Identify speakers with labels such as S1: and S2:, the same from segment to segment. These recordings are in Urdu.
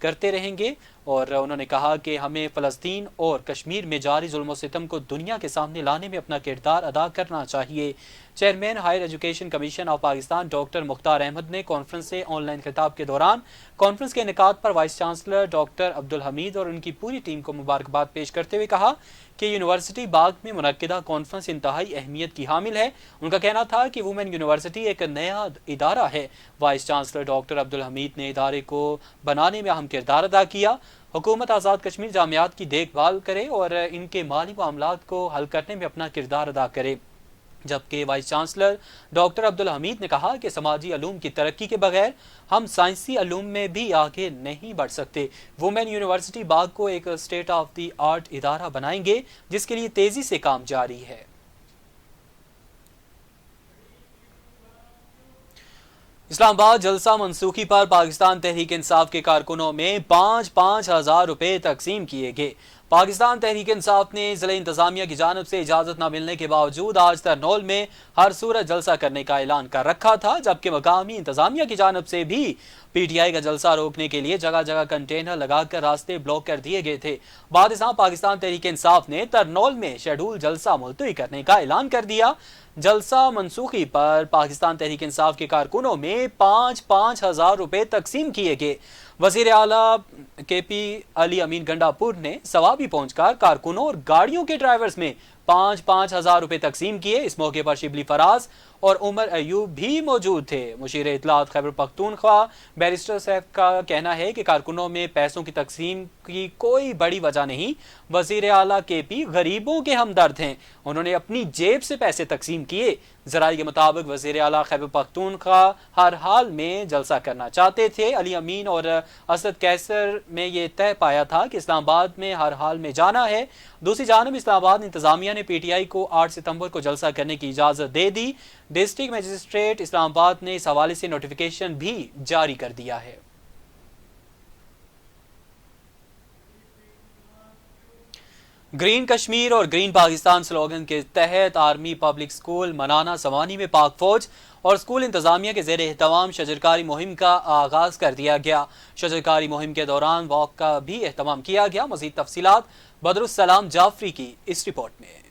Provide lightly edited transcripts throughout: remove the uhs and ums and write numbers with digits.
S1: کرتے رہیں گے، اور انہوں نے کہا کہ ہمیں فلسطین اور کشمیر میں جاری ظلم و ستم کو دنیا کے سامنے لانے میں اپنا کردار ادا کرنا چاہیے۔ Chairman higher education commission of Pakistan doctor Mukhtar Ahmad نے کانفرنس سے آن لائن خطاب کے دوران کانفرنس کے انعقاد پر وائس چانسلر ڈاکٹر عبدالحمید اور ان کی پوری ٹیم کو مبارکباد پیش کرتے ہوئے کہا کہ یونیورسٹی باغ میں منعقدہ کانفرنس انتہائی اہمیت کی حامل ہے۔ ان کا کہنا تھا کہ وومن یونیورسٹی ایک نیا ادارہ ہے۔ وائس چانسلر ڈاکٹر عبدالحمید نے ادارے کو بنانے میں اہم کردار ادا کیا۔ حکومت آزاد کشمیر جامعات کی دیکھ بھال کرے اور ان کے مالی معاملات کو حل کرنے میں اپنا کردار ادا کرے، جبکہ وائس چانسلر ڈاکٹر عبدالحمید نے کہا کہ سماجی علوم کی ترقی کے بغیر ہم سائنسی علوم میں بھی آگے نہیں بڑھ سکتے۔ وومن یونیورسٹی باغ کو ایک اسٹیٹ آف دی آرٹ ادارہ بنائیں گے جس کے لیے تیزی سے کام جاری ہے۔ اسلام آباد جلسہ منسوخی پر پاکستان تحریک انصاف کے کارکنوں میں 5,000 روپے تقسیم کیے گئے۔ پاکستان تحریک انصاف نے ضلع انتظامیہ کی جانب سے اجازت نہ ملنے کے باوجود آج ترنول میں ہر صورت جلسہ کرنے کا اعلان کر رکھا تھا، جبکہ مقامی انتظامیہ کی جانب سے بھی پی ٹی آئی کا جلسہ روکنے کے لیے جگہ جگہ کنٹینر لگا کر راستے بلاک کر دیے گئے تھے۔ بعد ازاں پاکستان تحریک انصاف نے ترنول میں شیڈول جلسہ ملتوی کرنے کا اعلان کر دیا۔ جلسہ منسوخی پر پاکستان تحریک انصاف کے کارکنوں میں 5,000 روپے تقسیم کیے گئے۔ وزیر اعلیٰ کے پی علی امین گنڈا پور نے ثوابی پہنچ کر کارکنوں اور گاڑیوں کے ڈرائیورز میں 5,000 روپے تقسیم کیے۔ اس موقع پر شبلی فراز اور عمر ایوب بھی موجود تھے۔ مشیر اطلاعات خیبر پختونخوا بیرسٹر سیف کا کہنا ہے کہ کارکنوں میں پیسوں کی تقسیم کی کوئی بڑی وجہ نہیں۔ وزیر اعلیٰ کے پی غریبوں کے ہمدرد ہیں، انہوں نے اپنی جیب سے پیسے تقسیم کیے۔ ذرائع کے مطابق وزیر اعلیٰ خیبر پختونخوا ہر حال میں جلسہ کرنا چاہتے تھے۔ علی امین اور اسد کیسر میں یہ طے پایا تھا کہ اسلام آباد میں ہر حال میں جانا ہے۔ دوسری جانب اسلام آباد انتظامیہ نے پی ٹی آئی کو 8 ستمبر کو جلسہ کرنے کی اجازت دے دی۔ ڈسٹرکٹ مجسٹریٹ اسلام آباد نے اس حوالے سے نوٹیفیکیشن بھی جاری کر دیا ہے۔ گرین کشمیر اور گرین پاکستان سلوگن کے تحت آرمی پبلک سکول منانا سوانی میں پاک فوج اور سکول انتظامیہ کے زیر اہتمام شجرکاری مہم کا آغاز کر دیا گیا۔ شجرکاری مہم کے دوران واک کا بھی اہتمام کیا گیا۔ مزید تفصیلات بدرالسلام جعفری کی اس رپورٹ میں۔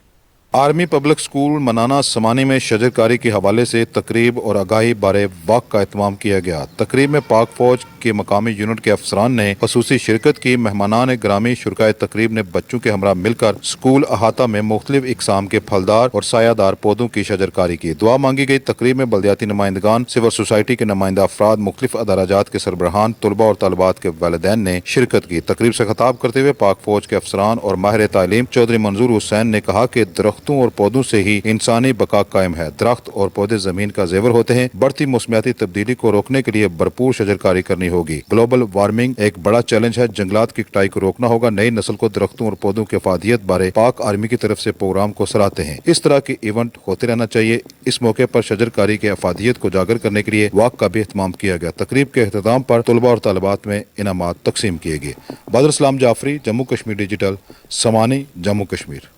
S2: آرمی پبلک سکول منانا سمانی میں شجرکاری کے حوالے سے تقریب اور آگاہی بارے واک کا اہتمام کیا گیا۔ تقریب میں پاک فوج کے مقامی یونٹ کے افسران نے خصوصی شرکت کی۔ مہمانان گرامی شرکائے تقریب نے بچوں کے ہمراہ مل کر سکول احاطہ میں مختلف اقسام کے پھلدار اور سایہ دار پودوں کی شجرکاری کی۔ دعا مانگی گئی۔ تقریب میں بلدیاتی نمائندگان، سول سوسائٹی کے نمائندہ افراد، مختلف ادارجات کے سربراہان، طلباء اور طالبات کے والدین نے شرکت کی۔ تقریب سے خطاب کرتے ہوئے پاک فوج کے افسران اور ماہر تعلیم چودھری منظور حسین نے کہا کہ درختوں اور پودوں سے ہی انسانی بقا قائم ہے۔ درخت اور پودے زمین کا زیور ہوتے ہیں۔ بڑھتی موسمیاتی تبدیلی کو روکنے کے لیے بھرپور شجرکاری کرنی ہوگی۔ گلوبل وارمنگ ایک بڑا چیلنج ہے، جنگلات کی کٹائی کو روکنا ہوگا۔ نئی نسل کو درختوں اور پودوں کی افادیت بارے پاک آرمی کی طرف سے پروگرام کو سراہتے ہیں۔ اس طرح کے ایونٹ ہوتے رہنا چاہیے۔ اس موقع پر شجرکاری کے افادیت کو اجاگر کرنے کے لیے واک کا بھی اہتمام کیا گیا۔ تقریب کے اختتام پر طلباء اور طالبات میں انعامات تقسیم کیے گئے۔ بدرالسلام جعفری، جموں کشمیر ڈیجیٹل، سمانی، جموں کشمیر۔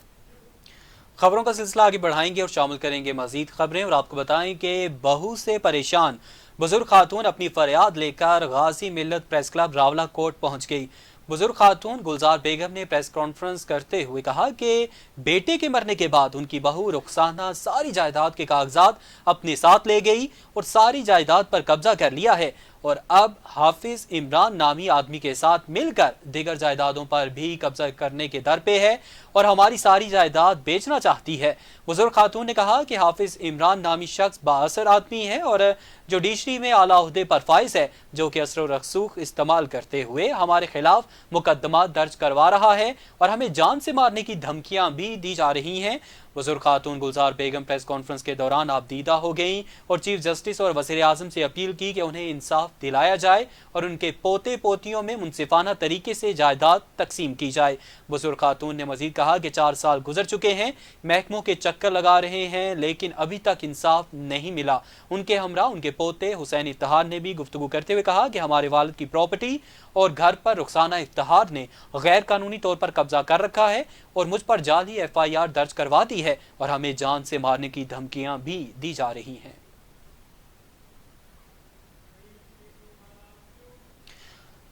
S1: خبروں کا سلسلہ آگے بڑھائیں گے اور شامل کریں گے مزید خبریں، اور آپ کو بتائیں کہ بہو سے پریشان بزرگ خاتون اپنی فریاد لے کر غازی ملت پریس کلب راولہ کوٹ پہنچ گئی۔ بزرگ خاتون گلزار بیگم نے پریس کانفرنس کرتے ہوئے کہا کہ بیٹے کے مرنے کے بعد ان کی بہو رخسانہ ساری جائیداد کے کاغذات اپنے ساتھ لے گئی اور ساری جائیداد پر قبضہ کر لیا ہے، اور اب حافظ عمران نامی آدمی کے ساتھ مل کر دیگر جائیدادوں پر بھی قبضہ کرنے کے در پہ ہے اور ہماری ساری جائیداد بیچنا چاہتی ہے۔ بزرگ خاتون نے کہا کہ حافظ عمران نامی شخص بااثر آدمی ہے اور جو ڈیشری میں اعلیٰ عہدے پر فائز ہے، جو کہ اثر و رسوخ استعمال کرتے ہوئے ہمارے خلاف مقدمات درج کروا رہا ہے اور ہمیں جان سے مارنے کی دھمکیاں بھی دی جا رہی ہیں۔ بزرگ خاتون گلزار بیگم پریس کانفرنس کے دوران آپ دیدہ ہو گئیں اور چیف جسٹس اور وزیر اعظم سے اپیل کی کہ انہیں انصاف دلایا جائے اور ان کے پوتے پوتیوں میں منصفانہ طریقے سے جائیداد تقسیم کی جائے۔ بزرگ خاتون نے مزید کہا کہ 4 سال گزر چکے ہیں، محکموں کے چکر لگا رہے ہیں، لیکن ابھی تک انصاف نہیں ملا۔ ان کے ہمراہ ان کے پوتے حسین افتخار نے بھی گفتگو کرتے ہوئے کہا کہ ہمارے والد کی پراپرٹی اور گھر پر رخسانہ افتخار نے غیر قانونی طور پر قبضہ کر رکھا ہے اور مجھ پر جعلی FIR درج کروا دی ہے اور ہمیں جان سے مارنے کی دھمکیاں بھی دی جا رہی ہیں۔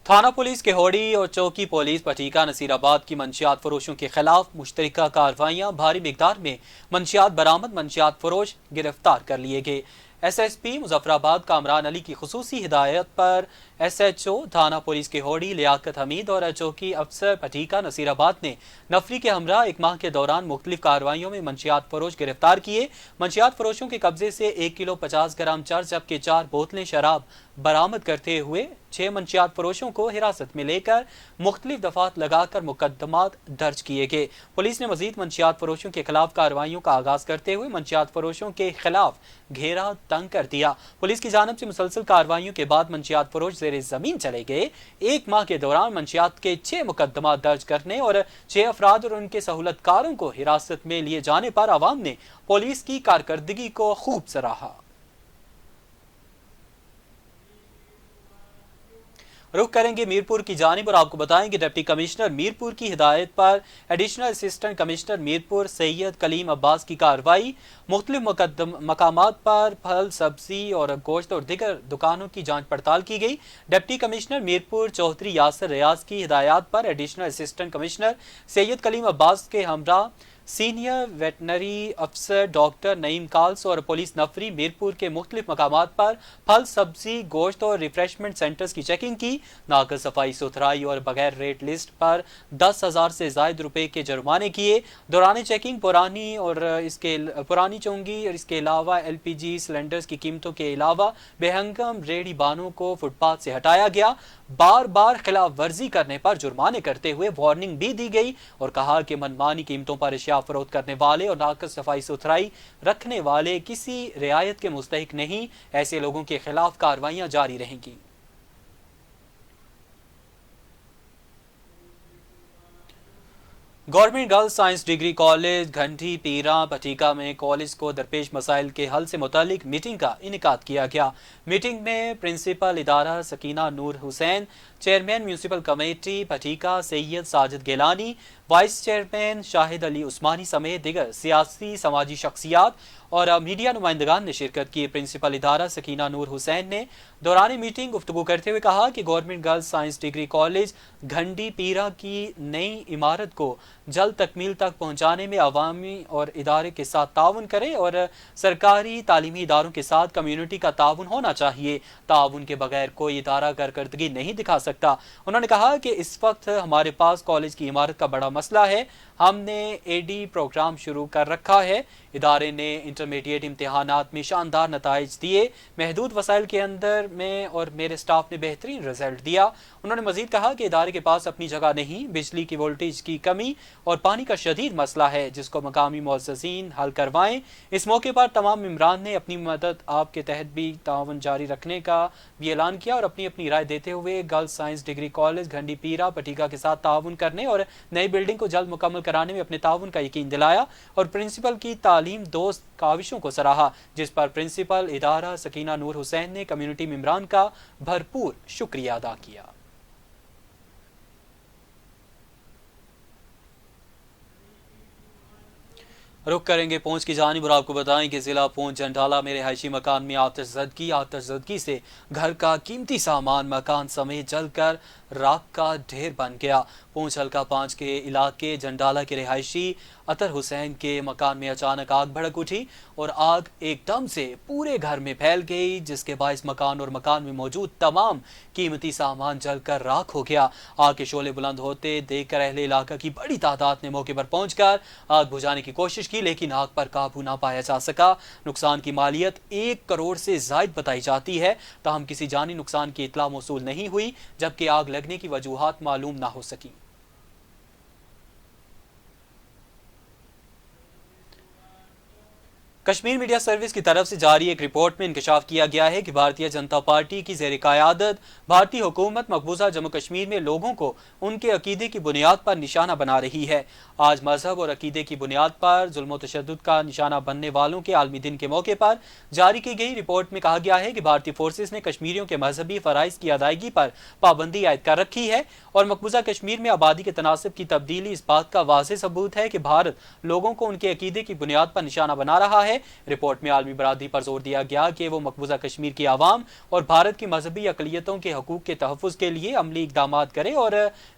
S1: تھانہ پولیس کہوڑی اور چوکی پولیس پٹیکا نصیرآباد کی منشیات فروشوں کے خلاف مشترکہ کارروائیاں، بھاری مقدار میں منشیات برآمد، منشیات فروش گرفتار کر لیے گئے۔ S S P Muzaffarabad Kamran Ali کی خصوصی ہدایت پر ایس ایچ او تھانہ پولیس کہوڑی لیاقت حمید اور چوکی افسر پٹیکا نصیرآباد نے نفری کے ہمراہ ایک ماہ کے دوران مختلف کارروائیوں میں منشیات فروش گرفتار کیے۔ منشیات فروشوں کے قبضے سے 1 کلو 50 گرام چرس جبکہ 4 بوتلیں شراب برآمد کرتے ہوئے 6 منشیات فروشوں کو حراست میں لے کر مختلف دفعات لگا کر مقدمات درج کیے گئے۔ پولیس نے مزید منشیات فروشوں کے خلاف کارروائیوں کا آغاز کرتے ہوئے منشیات فروشوں کے خلاف گھیرا تنگ کر دیا۔ پولیس کی جانب سے مسلسل کارروائیوں کے بعد منشیات فروش زیر زمین چلے گئے۔ ایک ماہ کے دوران منشیات کے 6 مقدمات درج کرنے اور 6 افراد اور ان کے سہولت کاروں کو حراست میں لیے جانے پر عوام نے پولیس کی کارکردگی کو خوب سراہا۔ رخ کریں گے میرپور کی جانب اور آپ کو بتائیں کہ ڈپٹی کمشنر میرپور کی ہدایت پر ایڈیشنل اسسٹنٹ کمشنر میرپور سید کلیم عباس کی کارروائی مختلف مقامات پر پھل، سبزی اور گوشت اور دیگر دکانوں کی جانچ پڑتال کی گئی۔ ڈپٹی کمشنر میرپور چودھری یاسر ریاض کی ہدایات پر ایڈیشنل اسسٹنٹ کمشنر سید کلیم عباس کے ہمراہ سینئر ویٹنری افسر ڈاکٹر نعیم کالس اور پولیس نفری میرپور کے مختلف مقامات پر پھل، سبزی، گوشت اور ریفریشمنٹ سینٹرز کی چیکنگ کی۔ ناقص صفائی ستھرائی اور بغیر ریٹ لسٹ پر 10,000 سے زائد روپے کے جرمانے کیے۔ دوران چیکنگ پرانی چونگی اور اس کے علاوہ LPG سلنڈرز کی قیمتوں کے علاوہ بے ہنگم ریڑھی بانوں کو فٹ پاتھ سے ہٹایا گیا۔ بار بار خلاف ورزی کرنے پر جرمانے کرتے ہوئے وارننگ بھی دی گئی اور کہا کہ منمانی قیمتوں پر اشیاء فروخت کرنے والے اور ناقص صفائی ستھرائی رکھنے والے کسی رعایت کے مستحق نہیں، ایسے لوگوں کے خلاف کارروائیاں جاری رہیں گی۔ Government girls science degree college گھنٹی پیرا پٹیکا میں کالج کو درپیش مسائل کے حل سے متعلق میٹنگ کا انعقاد کیا گیا۔ میٹنگ میں پرنسپل ادارہ سکینہ نور حسین، چیئرمین میونسپل کمیٹی پٹیکا سید ساجد گیلانی، وائس چیئرمین شاہد علی عثمانی سمیت دیگر سیاسی سماجی شخصیات اور میڈیا نمائندگان نے شرکت کی۔ پرنسپل ادارہ سکینہ نور حسین نے دوران میٹنگ گفتگو کرتے ہوئے کہا کہ government girls science degree college گھنٹی پیرا کی نئی عمارت کو جلد تکمیل تک پہنچانے میں عوامی اور ادارے کے ساتھ تعاون کرے اور سرکاری تعلیمی اداروں کے ساتھ کمیونٹی کا تعاون ہونا چاہیے۔ تعاون کے بغیر کوئی ادارہ کارکردگی نہیں دکھا سکتا۔ انہوں نے کہا کہ اس وقت ہمارے پاس کالج کی عمارت کا بڑا مسئلہ ہے۔ ہم نے AD پروگرام شروع کر رکھا ہے۔ ادارے نے انٹرمیڈیٹ امتحانات میں شاندار نتائج دیے، محدود وسائل کے اندر میں اور میرے سٹاف نے بہترین رزلٹ دیا۔ انہوں نے مزید کہا کہ ادارے کے پاس اپنی جگہ نہیں، بجلی کی وولٹیج کی کمی اور پانی کا شدید مسئلہ ہے جس کو مقامی معززین حل کروائیں۔ اس موقع پر تمام ممبران نے اپنی مدد آپ کے تحت بھی تعاون جاری رکھنے کا بھی اعلان کیا اور اپنی اپنی رائے دیتے ہوئے گرلز سائنس ڈگری کالج گھنٹی پیرا پٹیکا کے ساتھ تعاون کرنے اور نئی بلڈنگ کو جلد مکمل کرانے میں اپنے تعاون کا یقین دلایا اور پرنسپل کی تعلیم دوست کاوشوں کو سراہا، جس پر پرنسپل ادارہ سکینہ نور حسین نے کمیونٹی ممبران کا بھرپور شکریہ ادا کیا۔ رخ کریں گے پونچھ کی جانب اور آپ کو بتائیں کہ ضلع پونچھ جنڈالہ میں رہائشی مکان میں آتش زدگی سے گھر کا قیمتی سامان مکان سمیت جل کر راکھ کا ڈھیر بن گیا۔ پونچھ حلقہ 5 کے علاقے جنڈالہ کے رہائشی عطر حسین کے مکان میں اچانک آگ بھڑک اٹھی اور آگ ایک دم سے پورے گھر میں پھیل گئی، جس کے باعث مکان اور مکان میں موجود تمام قیمتی سامان جل کر راکھ ہو گیا۔ آگ کے شعلے بلند ہوتے دیکھ کر اہل علاقہ کی بڑی تعداد نے موقع پر پہنچ کر آگ بجھانے کی کوشش کی، لیکن آگ پر قابو نہ پایا جا سکا۔ نقصان کی مالیت 1 کروڑ سے زائد بتائی جاتی ہے، تاہم کسی جانی نقصان کی اطلاع موصول نہیں ہوئی، جبکہ آگ لگنے کی وجوہات معلوم نہ ہو سکی۔ کشمیر میڈیا سروس کی طرف سے جاری ایک رپورٹ میں انکشاف کیا گیا ہے کہ بھارتیہ جنتا پارٹی کی زیر قیادت بھارتی حکومت مقبوضہ جموں کشمیر میں لوگوں کو ان کے عقیدے کی بنیاد پر نشانہ بنا رہی ہے۔ آج مذہب اور عقیدے کی بنیاد پر ظلم و تشدد کا نشانہ بننے والوں کے عالمی دن کے موقع پر جاری کی گئی رپورٹ میں کہا گیا ہے کہ بھارتی فورسز نے کشمیریوں کے مذہبی فرائض کی ادائیگی پر پابندی عائد کر رکھی ہے اور مقبوضہ کشمیر میں آبادی کے تناسب کی تبدیلی اس بات کا واضح ثبوت ہے کہ بھارت لوگوں کو ان کے عقیدے کی بنیاد پر نشانہ بنا رہا ہے۔ ہے۔ رپورٹ میں عالمی برادری پر زور دیا گیا کہ وہ مقبوضہ کشمیر کی عوام اور بھارت کی مذہبی اقلیتوں کے حقوق کے تحفظ کے لیے عملی اقدامات کرے اور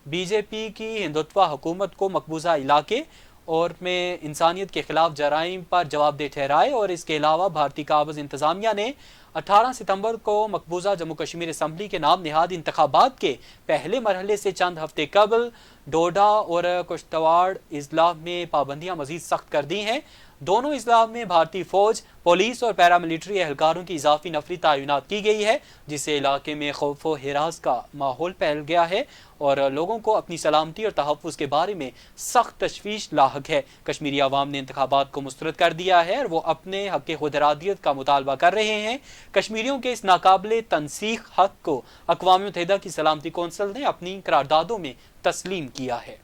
S1: بی جے پی کی ہندوتوا حکومت کو مقبوضہ علاقے اور میں انسانیت کے خلاف جرائم پر جواب دہ ٹھہرائے۔ اور اس کے علاوہ بھارتی قابض انتظامیہ نے 18 ستمبر کو مقبوضہ جموں کشمیر اسمبلی کے نام نہاد انتخابات کے پہلے مرحلے سے چند ہفتے قبل ڈوڈا اور کشتواڑ اضلاع میں پابندیاں مزید سخت کر دی ہیں۔ دونوں اضلاع میں بھارتی فوج، پولیس اور پیراملٹری اہلکاروں کی اضافی نفری تعینات کی گئی ہے، جس سے علاقے میں خوف و ہراس کا ماحول پھیل گیا ہے اور لوگوں کو اپنی سلامتی اور تحفظ کے بارے میں سخت تشویش لاحق ہے۔ کشمیری عوام نے انتخابات کو مسترد کر دیا ہے اور وہ اپنے حق خود ارادیت کا مطالبہ کر رہے ہیں۔ کشمیریوں کے اس ناقابل تنسیق حق کو اقوام متحدہ کی سلامتی کونسل نے اپنی قراردادوں میں تسلیم کیا ہے۔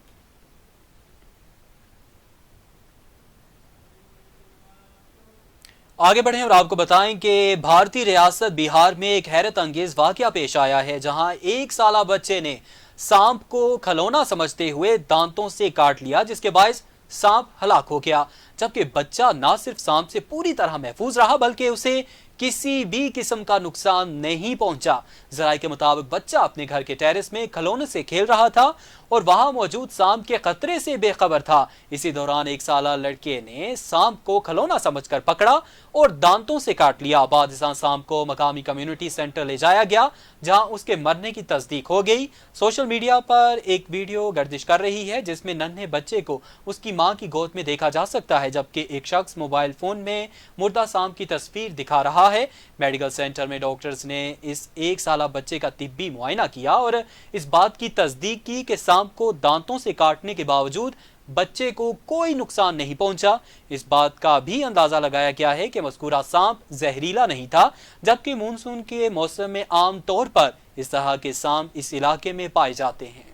S1: آگے بڑھیں اور آپ کو بتائیں کہ بھارتی ریاست بہار میں ایک حیرت انگیز واقعہ پیش آیا ہے، جہاں 1 سالہ بچے نے سانپ کو کھلونا سمجھتے ہوئے دانتوں سے کاٹ لیا، جس کے باعث سانپ ہلاک ہو گیا، جبکہ بچہ نہ صرف سانپ سے پوری طرح محفوظ رہا بلکہ اسے کسی بھی قسم کا نقصان نہیں پہنچا۔ ذرائع کے مطابق بچہ اپنے گھر کے ٹیرس میں کھلونے سے کھیل رہا تھا اور وہاں موجود سانپ کے خطرے سے بے خبر تھا۔ اسی دوران 1 سالہ لڑکے نے سانپ کو کھلونا سمجھ کر پکڑا اور دانتوں سے کاٹ لیا۔ بعد ازاں سانپ کو مقامی کمیونٹی سینٹر لے جایا گیا، جہاں اس کے مرنے کی تصدیق ہو گئی۔ سوشل میڈیا پر ایک ویڈیو گردش کر رہی ہے جس میں ننھے بچے کو اس کی ماں کی گود میں دیکھا جا سکتا ہے، جبکہ ایک شخص موبائل فون میں مردہ سانپ کی تصویر دکھا رہا ہے۔ میڈیکل سینٹر میں ڈاکٹرز نے اس 1 سالہ بچے کا طبی معائنہ کیا اور اس بات کی تصدیق کی کہ سانپ کو دانتوں سے کاٹنے کے باوجود بچے کو کوئی نقصان نہیں پہنچا۔ اس بات کا بھی اندازہ لگایا گیا ہے کہ مذکورہ سانپ زہریلا نہیں تھا، جبکہ مونسون کے موسم میں عام طور پر اس طرح کے سانپ اس علاقے میں پائے جاتے ہیں۔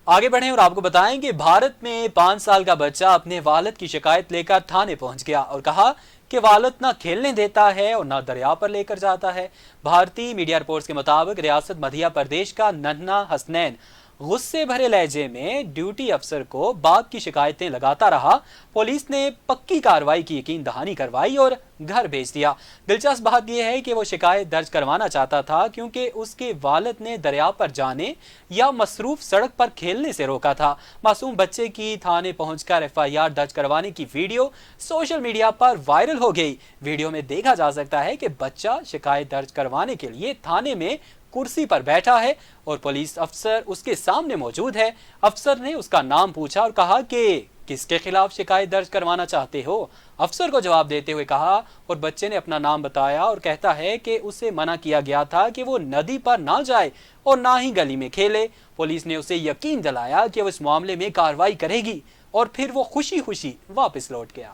S1: آگے بڑھیں اور آپ کو بتائیں کہ بھارت میں 5 سال کا بچہ اپنے والد کی شکایت لے کر تھانے پہنچ گیا اور کہا کہ والد نہ کھیلنے دیتا ہے اور نہ دریا پر لے کر جاتا ہے۔ بھارتی میڈیا رپورٹس کے مطابق ریاست مدھیہ پردیش کا ننھا حسنین غصے بھرے لہجے میں ڈیوٹی افسر کو باپ کی شکایتیں لگاتا رہا۔ پولیس نے پکی کارروائی کی یقین دہانی کروائی اور گھر بھیج دیا۔ دلچسپ بات یہ ہے کہ وہ شکایت درج کروانا چاہتا تھا کیونکہ اس کے والد نے دریا پر جانے یا مصروف سڑک پر کھیلنے سے روکا تھا۔ معصوم بچے کی تھانے پہنچ کر FIR درج کروانے کی ویڈیو سوشل میڈیا پر وائرل ہو گئی۔ ویڈیو میں دیکھا جا سکتا ہے کہ بچہ شکایت درج کروانے کے لیے تھانے میں کرسی پر بیٹھا ہے اور پولیس افسر اس کے سامنے موجود ہے۔ افسر نے اس کا نام پوچھا اور کہا کہ کس کے خلاف شکایت درج کروانا چاہتے ہو؟ افسر کو جواب دیتے ہوئے کہا اور بچے نے اپنا نام بتایا اور کہتا ہے کہ اسے منع کیا گیا تھا کہ وہ ندی پر نہ جائے اور نہ ہی گلی میں کھیلے۔ پولیس نے اسے یقین دلایا کہ وہ اس معاملے میں کارروائی کرے گی اور پھر وہ خوشی خوشی واپس لوٹ گیا۔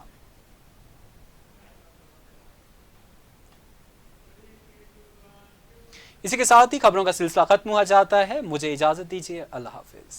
S1: اسی کے ساتھ ہی خبروں کا سلسلہ ختم ہوا جاتا ہے۔ مجھے اجازت دیجیے، اللہ حافظ۔